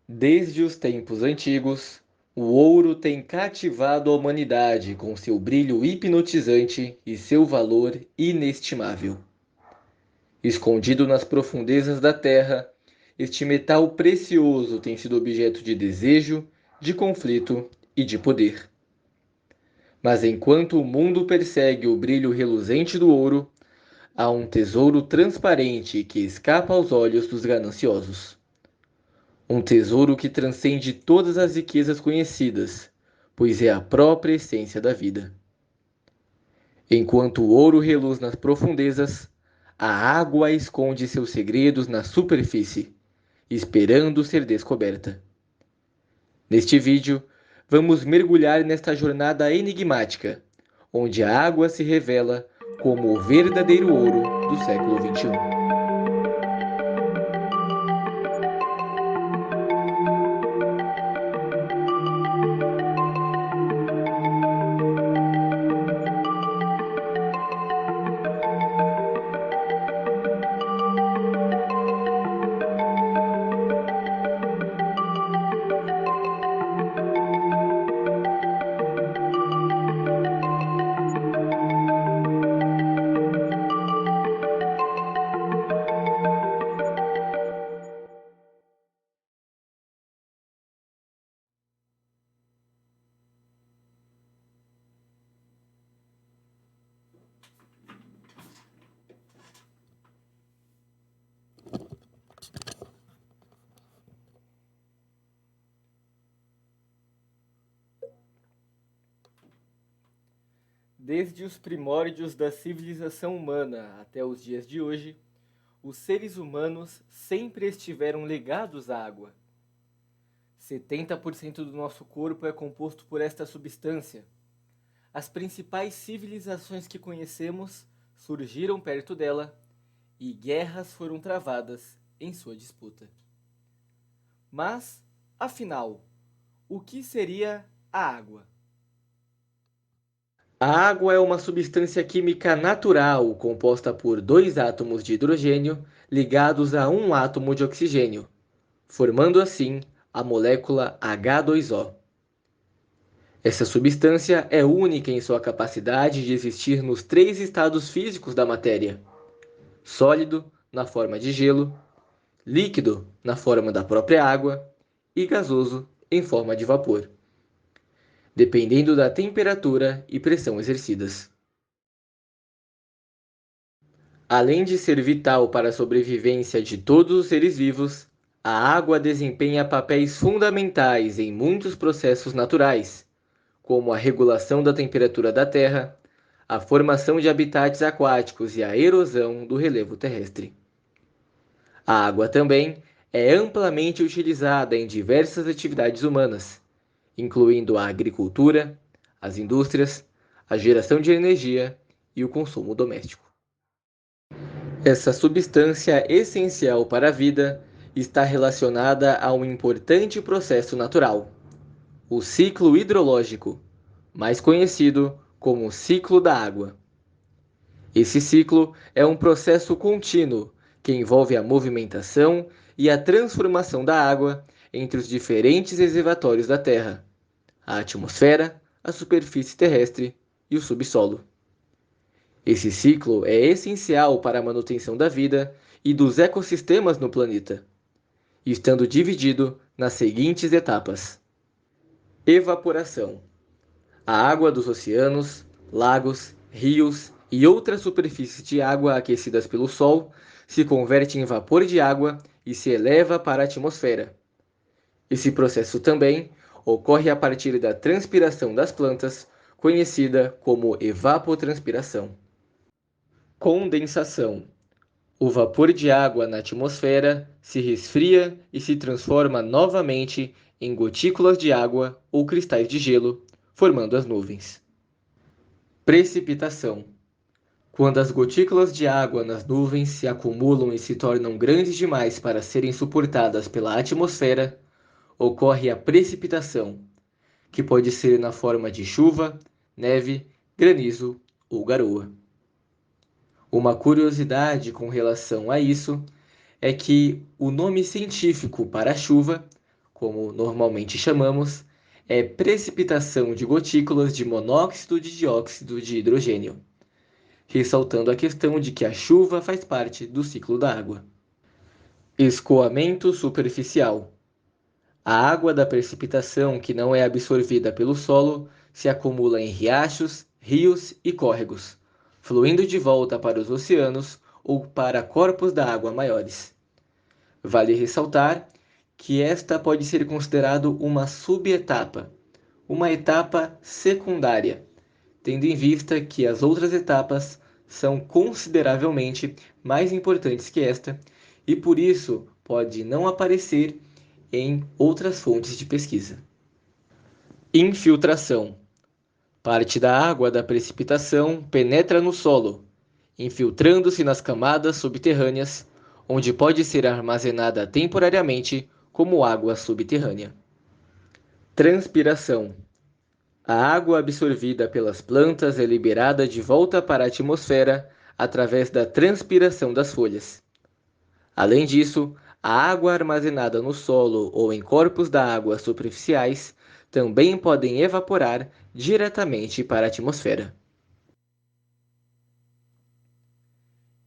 Desde os tempos antigos, o ouro tem cativado a humanidade com seu brilho hipnotizante e seu valor inestimável. Escondido nas profundezas da terra, este metal precioso tem sido objeto de desejo, de conflito e de poder. Mas enquanto o mundo persegue o brilho reluzente do ouro, há um tesouro transparente que escapa aos olhos dos gananciosos. Um tesouro que transcende todas as riquezas conhecidas, pois é a própria essência da vida. Enquanto o ouro reluz nas profundezas, a água esconde seus segredos na superfície, esperando ser descoberta. Neste vídeo, vamos mergulhar nesta jornada enigmática, onde a água se revela como o verdadeiro ouro do século XXI. Desde os primórdios da civilização humana até os dias de hoje, os seres humanos sempre estiveram ligados à água. 70% do nosso corpo é composto por esta substância. As principais civilizações que conhecemos surgiram perto dela e guerras foram travadas em sua disputa. Mas, afinal, o que seria a água? A água é uma substância química natural composta por dois átomos de hidrogênio ligados a um átomo de oxigênio, formando assim a molécula H2O. Essa substância é única em sua capacidade de existir nos três estados físicos da matéria: sólido, na forma de gelo, líquido, na forma da própria água, e gasoso, em forma de vapor, dependendo da temperatura e pressão exercidas. Além de ser vital para a sobrevivência de todos os seres vivos, a água desempenha papéis fundamentais em muitos processos naturais, como a regulação da temperatura da Terra, a formação de habitats aquáticos e a erosão do relevo terrestre. A água também é amplamente utilizada em diversas atividades humanas, incluindo a agricultura, as indústrias, a geração de energia e o consumo doméstico. Essa substância essencial para a vida está relacionada a um importante processo natural, o ciclo hidrológico, mais conhecido como ciclo da água. Esse ciclo é um processo contínuo que envolve a movimentação e a transformação da água entre os diferentes reservatórios da Terra, a atmosfera, a superfície terrestre e o subsolo. Esse ciclo é essencial para a manutenção da vida e dos ecossistemas no planeta, estando dividido nas seguintes etapas: evaporação. A água dos oceanos, lagos, rios e outras superfícies de água aquecidas pelo Sol se converte em vapor de água e se eleva para a atmosfera. Esse processo também ocorre a partir da transpiração das plantas, conhecida como evapotranspiração. Condensação. O vapor de água na atmosfera se resfria e se transforma novamente em gotículas de água ou cristais de gelo, formando as nuvens. Precipitação. Quando as gotículas de água nas nuvens se acumulam e se tornam grandes demais para serem suportadas pela atmosfera, ocorre a precipitação, que pode ser na forma de chuva, neve, granizo ou garoa. Uma curiosidade com relação a isso é que o nome científico para a chuva como normalmente chamamos, é precipitação de gotículas de monóxido de dióxido de hidrogênio, ressaltando a questão de que a chuva faz parte do ciclo da água. Escoamento superficial. A água da precipitação que não é absorvida pelo solo se acumula em riachos, rios e córregos, fluindo de volta para os oceanos ou para corpos da água maiores. Vale ressaltar que esta pode ser considerada uma subetapa, uma etapa secundária, tendo em vista que as outras etapas são consideravelmente mais importantes que esta e por isso pode não aparecer em outras fontes de pesquisa. Infiltração. Parte da água da precipitação penetra no solo, infiltrando-se nas camadas subterrâneas, onde pode ser armazenada temporariamente como água subterrânea. Transpiração. A água absorvida pelas plantas é liberada de volta para a atmosfera através da transpiração das folhas. Além disso, a água armazenada no solo ou em corpos da água superficiais também podem evaporar diretamente para a atmosfera.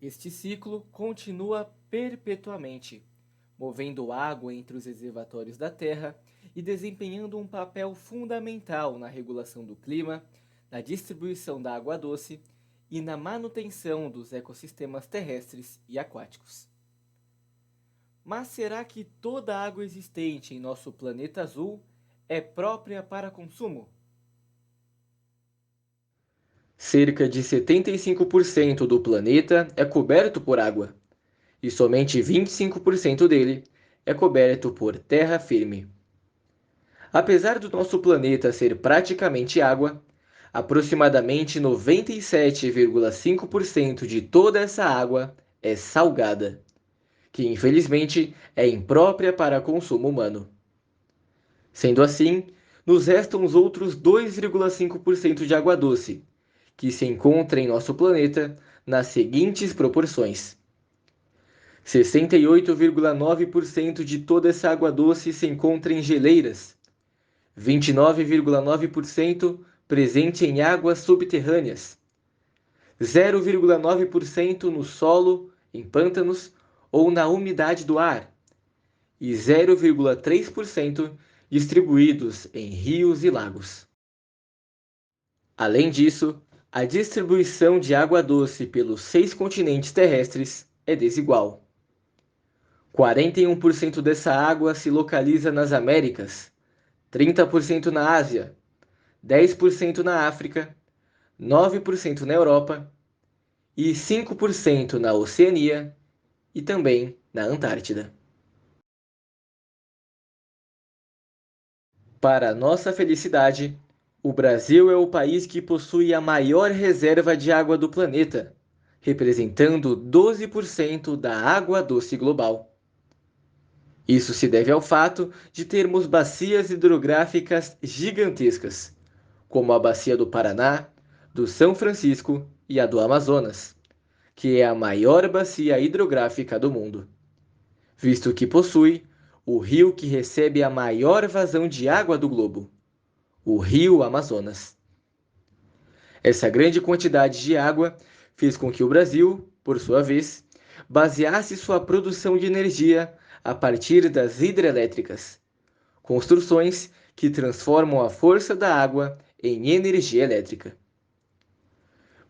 Este ciclo continua perpetuamente, movendo água entre os reservatórios da Terra e desempenhando um papel fundamental na regulação do clima, na distribuição da água doce e na manutenção dos ecossistemas terrestres e aquáticos. Mas será que toda a água existente em nosso planeta azul é própria para consumo? Cerca de 75% do planeta é coberto por água, e somente 25% dele é coberto por terra firme. Apesar do nosso planeta ser praticamente água, aproximadamente 97,5% de toda essa água é salgada, que infelizmente é imprópria para consumo humano. Sendo assim, nos restam os outros 2,5% de água doce, que se encontra em nosso planeta nas seguintes proporções: 68,9% de toda essa água doce se encontra em geleiras, 29,9% presente em águas subterrâneas, 0,9% no solo, em pântanos ou na umidade do ar, e 0,3% distribuídos em rios e lagos. Além disso, a distribuição de água doce pelos 6 continentes terrestres é desigual. 41% dessa água se localiza nas Américas, 30% na Ásia, 10% na África, 9% na Europa e 5% na Oceania e também na Antártida. Para nossa felicidade, o Brasil é o país que possui a maior reserva de água do planeta, representando 12% da água doce global. Isso se deve ao fato de termos bacias hidrográficas gigantescas, como a Bacia do Paraná, do São Francisco e a do Amazonas, que é a maior bacia hidrográfica do mundo, visto que possui o rio que recebe a maior vazão de água do globo, o Rio Amazonas. Essa grande quantidade de água fez com que o Brasil, por sua vez, baseasse sua produção de energia a partir das hidrelétricas, construções que transformam a força da água em energia elétrica.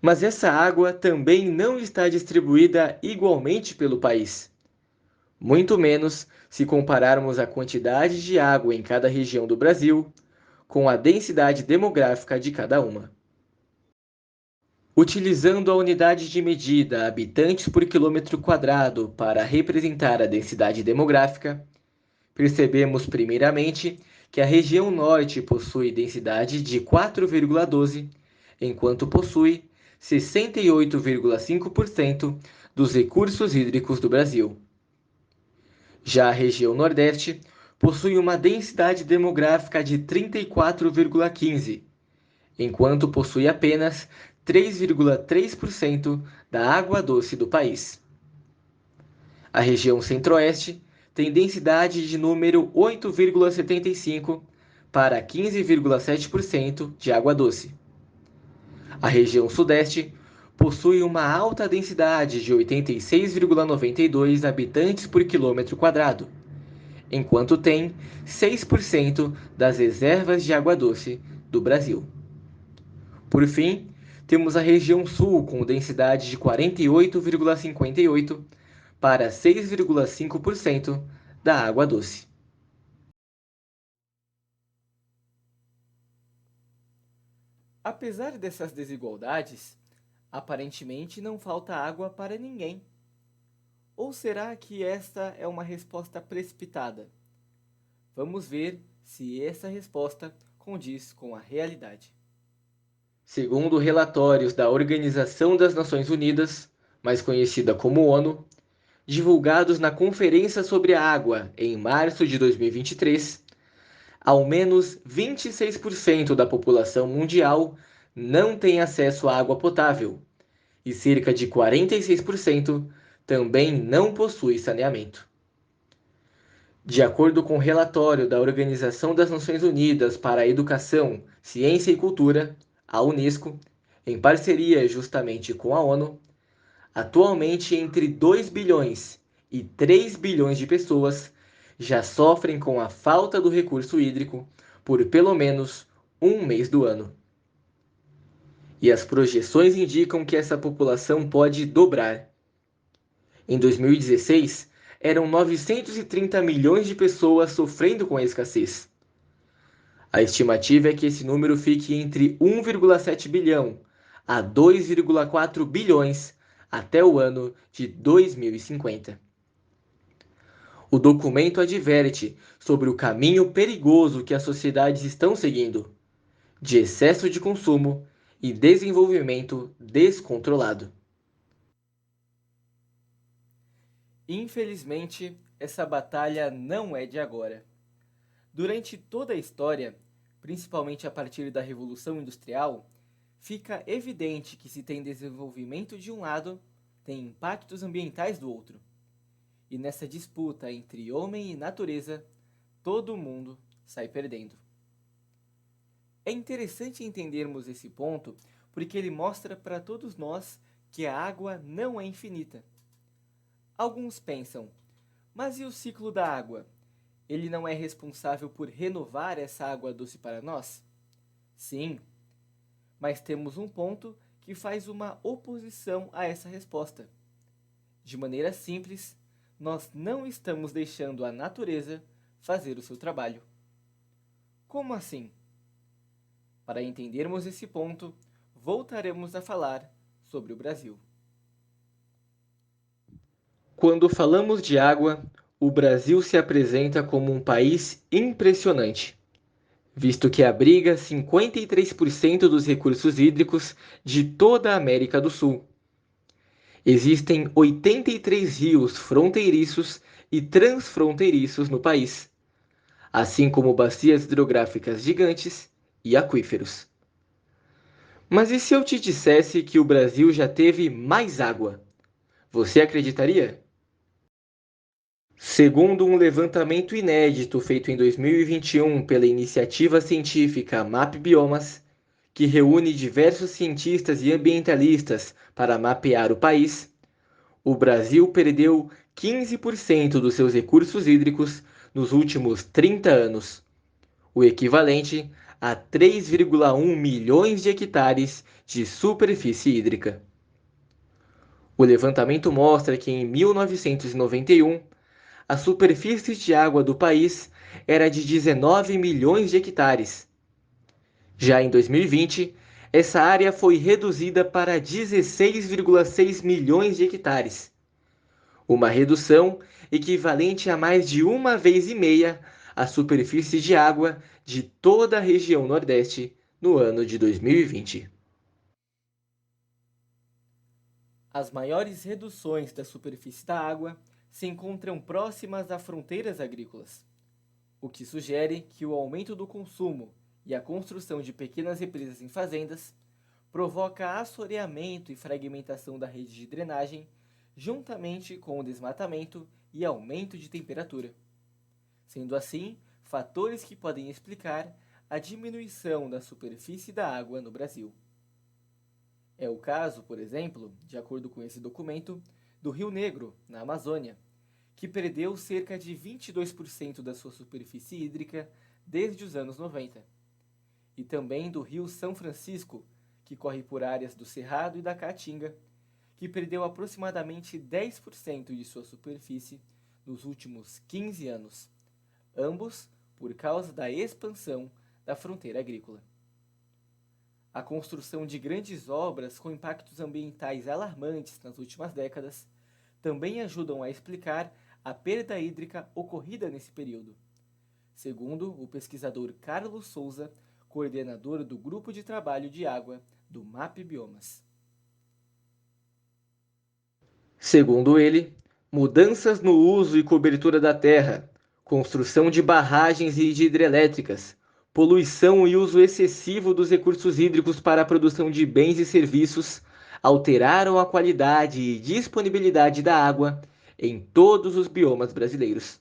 Mas essa água também não está distribuída igualmente pelo país, muito menos se compararmos a quantidade de água em cada região do Brasil com a densidade demográfica de cada uma. Utilizando a unidade de medida habitantes por quilômetro quadrado para representar a densidade demográfica, percebemos primeiramente que a região norte possui densidade de 4,12, enquanto possui 68,5% dos recursos hídricos do Brasil. Já a região nordeste possui uma densidade demográfica de 34,15, enquanto possui apenas 3,3% da água doce do país. A região centro-oeste tem densidade de número 8,75 para 15,7% de água doce. A região Sudeste possui uma alta densidade de 86,92 habitantes por quilômetro quadrado, enquanto tem 6% das reservas de água doce do Brasil. Por fim, temos a região Sul com densidade de 48,58 para 6,5% da água doce. Apesar dessas desigualdades, aparentemente não falta água para ninguém. Ou será que esta é uma resposta precipitada? Vamos ver se essa resposta condiz com a realidade. Segundo relatórios da Organização das Nações Unidas, mais conhecida como ONU, divulgados na Conferência sobre a Água em março de 2023, ao menos 26% da população mundial não tem acesso à água potável e cerca de 46% também não possui saneamento. De acordo com o relatório da Organização das Nações Unidas para a Educação, Ciência e Cultura, a Unesco, em parceria justamente com a ONU, atualmente entre 2 bilhões e 3 bilhões de pessoas já sofrem com a falta do recurso hídrico por pelo menos um mês do ano. E as projeções indicam que essa população pode dobrar. Em 2016, eram 930 milhões de pessoas sofrendo com a escassez. A estimativa é que esse número fique entre 1,7 bilhão a 2,4 bilhões até o ano de 2050. O documento adverte sobre o caminho perigoso que as sociedades estão seguindo, de excesso de consumo e desenvolvimento descontrolado. Infelizmente, essa batalha não é de agora. Durante toda a história, principalmente a partir da Revolução Industrial, fica evidente que se tem desenvolvimento de um lado, tem impactos ambientais do outro. E nessa disputa entre homem e natureza, todo mundo sai perdendo. É interessante entendermos esse ponto porque ele mostra para todos nós que a água não é infinita. Alguns pensam, mas e o ciclo da água? Ele não é responsável por renovar essa água doce para nós? Sim, mas temos um ponto que faz uma oposição a essa resposta. De maneira simples, nós não estamos deixando a natureza fazer o seu trabalho. Como assim? Para entendermos esse ponto, voltaremos a falar sobre o Brasil. Quando falamos de água, o Brasil se apresenta como um país impressionante, visto que abriga 53% dos recursos hídricos de toda a América do Sul. Existem 83 rios fronteiriços e transfronteiriços no país, assim como bacias hidrográficas gigantes e aquíferos. Mas e se eu te dissesse que o Brasil já teve mais água? Você acreditaria? Segundo um levantamento inédito feito em 2021 pela iniciativa científica MapBiomas, que reúne diversos cientistas e ambientalistas para mapear o país, o Brasil perdeu 15% dos seus recursos hídricos nos últimos 30 anos, o equivalente a 3,1 milhões de hectares de superfície hídrica. O levantamento mostra que em 1991, a superfície de água do país era de 19 milhões de hectares. Já em 2020, essa área foi reduzida para 16,6 milhões de hectares, uma redução equivalente a mais de uma vez e meia a superfície de água de toda a região Nordeste no ano de 2020. As maiores reduções da superfície da água se encontram próximas a fronteiras agrícolas, o que sugere que o aumento do consumo e a construção de pequenas represas em fazendas provoca assoreamento e fragmentação da rede de drenagem, juntamente com o desmatamento e aumento de temperatura. Sendo assim, fatores que podem explicar a diminuição da superfície da água no Brasil. É o caso, por exemplo, de acordo com esse documento, do Rio Negro, na Amazônia, que perdeu cerca de 22% da sua superfície hídrica desde os anos 90. E também do Rio São Francisco, que corre por áreas do Cerrado e da Caatinga, que perdeu aproximadamente 10% de sua superfície nos últimos 15 anos, ambos por causa da expansão da fronteira agrícola. A construção de grandes obras com impactos ambientais alarmantes nas últimas décadas também ajudam a explicar a perda hídrica ocorrida nesse período, segundo o pesquisador Carlos Souza, coordenador do Grupo de Trabalho de Água do MAP Biomas. Segundo ele, mudanças no uso e cobertura da terra, construção de barragens e de hidrelétricas, poluição e uso excessivo dos recursos hídricos para a produção de bens e serviços alteraram a qualidade e disponibilidade da água em todos os biomas brasileiros.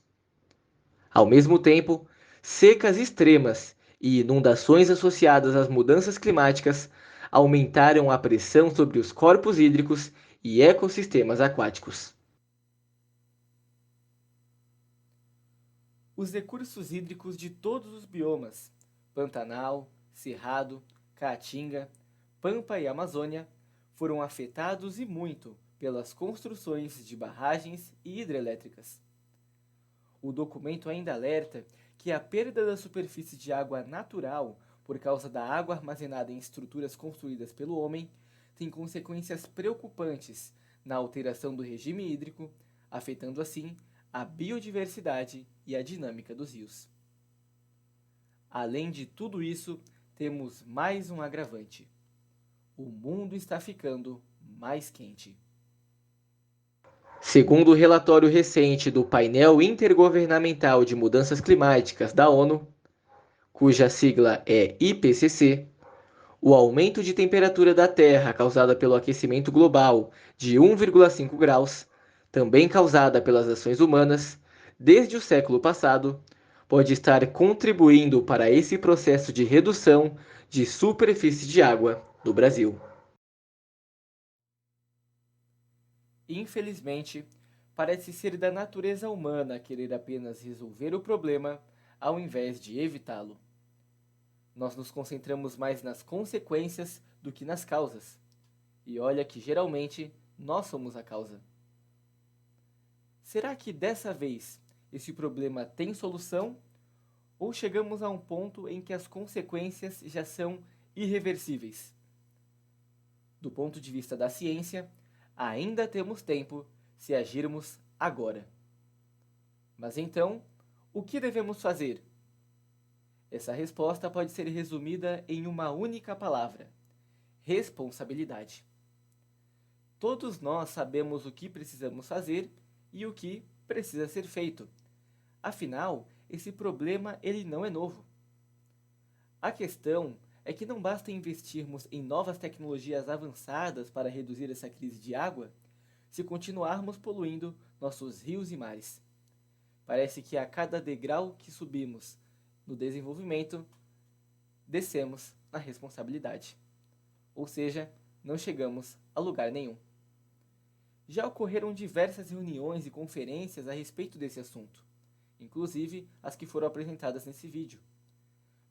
Ao mesmo tempo, secas extremas e inundações associadas às mudanças climáticas aumentaram a pressão sobre os corpos hídricos e ecossistemas aquáticos. Os recursos hídricos de todos os biomas, Pantanal, Cerrado, Caatinga, Pampa e Amazônia, foram afetados e muito pelas construções de barragens e hidrelétricas. O documento ainda alerta que a perda da superfície de água natural por causa da água armazenada em estruturas construídas pelo homem tem consequências preocupantes na alteração do regime hídrico, afetando assim a biodiversidade e a dinâmica dos rios. Além de tudo isso, temos mais um agravante. O mundo está ficando mais quente. Segundo o relatório recente do Painel Intergovernamental de Mudanças Climáticas da ONU, cuja sigla é IPCC, o aumento de temperatura da Terra causada pelo aquecimento global de 1,5 graus, também causada pelas ações humanas, desde o século passado, pode estar contribuindo para esse processo de redução de superfície de água no Brasil. Infelizmente, parece ser da natureza humana querer apenas resolver o problema ao invés de evitá-lo. Nós nos concentramos mais nas consequências do que nas causas. E olha que geralmente nós somos a causa. Será que dessa vez esse problema tem solução? Ou chegamos a um ponto em que as consequências já são irreversíveis? Do ponto de vista da ciência, ainda temos tempo se agirmos agora. Mas então, o que devemos fazer? Essa resposta pode ser resumida em uma única palavra: responsabilidade. Todos nós sabemos o que precisamos fazer e o que precisa ser feito. Afinal, esse problema ele não é novo. A questão é que não basta investirmos em novas tecnologias avançadas para reduzir essa crise de água se continuarmos poluindo nossos rios e mares. Parece que a cada degrau que subimos no desenvolvimento, descemos na responsabilidade. Ou seja, não chegamos a lugar nenhum. Já ocorreram diversas reuniões e conferências a respeito desse assunto, inclusive as que foram apresentadas nesse vídeo.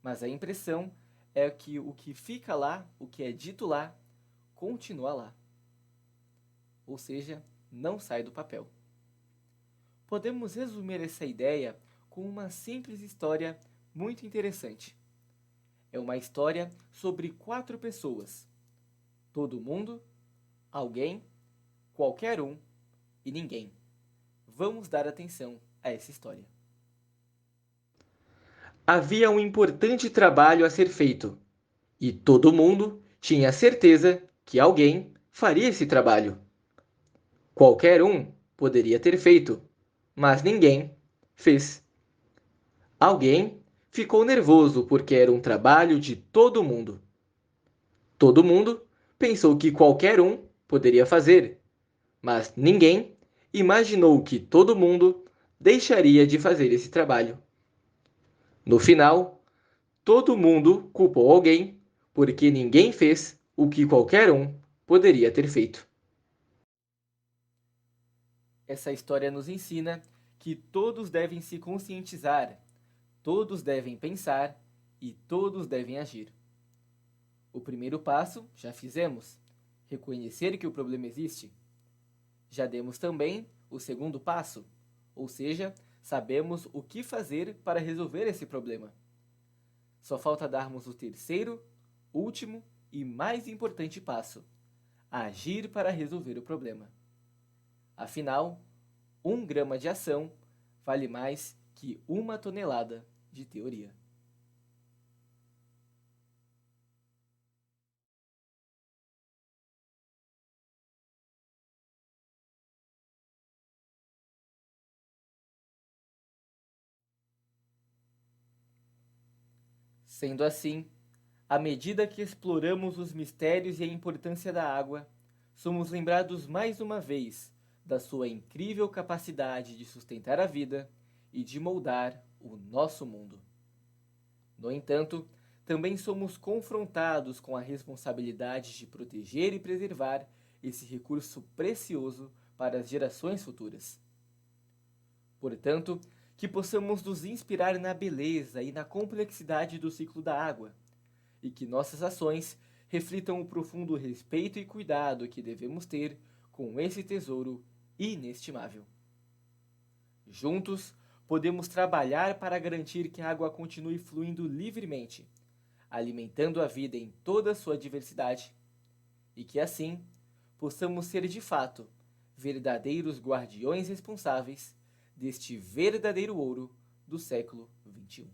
Mas a impressão é que o que fica lá, o que é dito lá, continua lá. Ou seja, não sai do papel. Podemos resumir essa ideia com uma simples história muito interessante. É uma história sobre 4 pessoas. Todo mundo, alguém, qualquer um e ninguém. Vamos dar atenção a essa história. Havia um importante trabalho a ser feito, e todo mundo tinha certeza que alguém faria esse trabalho. Qualquer um poderia ter feito, mas ninguém fez. Alguém ficou nervoso porque era um trabalho de todo mundo. Todo mundo pensou que qualquer um poderia fazer, mas ninguém imaginou que todo mundo deixaria de fazer esse trabalho. No final, todo mundo culpou alguém porque ninguém fez o que qualquer um poderia ter feito. Essa história nos ensina que todos devem se conscientizar, todos devem pensar e todos devem agir. O primeiro passo já fizemos, reconhecer que o problema existe. Já demos também o segundo passo, ou seja, sabemos o que fazer para resolver esse problema. Só falta darmos o terceiro, último e mais importante passo: agir para resolver o problema. Afinal, 1 grama de ação vale mais que 1 tonelada de teoria. Sendo assim, à medida que exploramos os mistérios e a importância da água, somos lembrados mais uma vez da sua incrível capacidade de sustentar a vida e de moldar o nosso mundo. No entanto, também somos confrontados com a responsabilidade de proteger e preservar esse recurso precioso para as gerações futuras. Portanto, que possamos nos inspirar na beleza e na complexidade do ciclo da água, e que nossas ações reflitam o profundo respeito e cuidado que devemos ter com esse tesouro inestimável. Juntos, podemos trabalhar para garantir que a água continue fluindo livremente, alimentando a vida em toda a sua diversidade, e que assim possamos ser de fato verdadeiros guardiões responsáveis deste verdadeiro ouro do século XXI.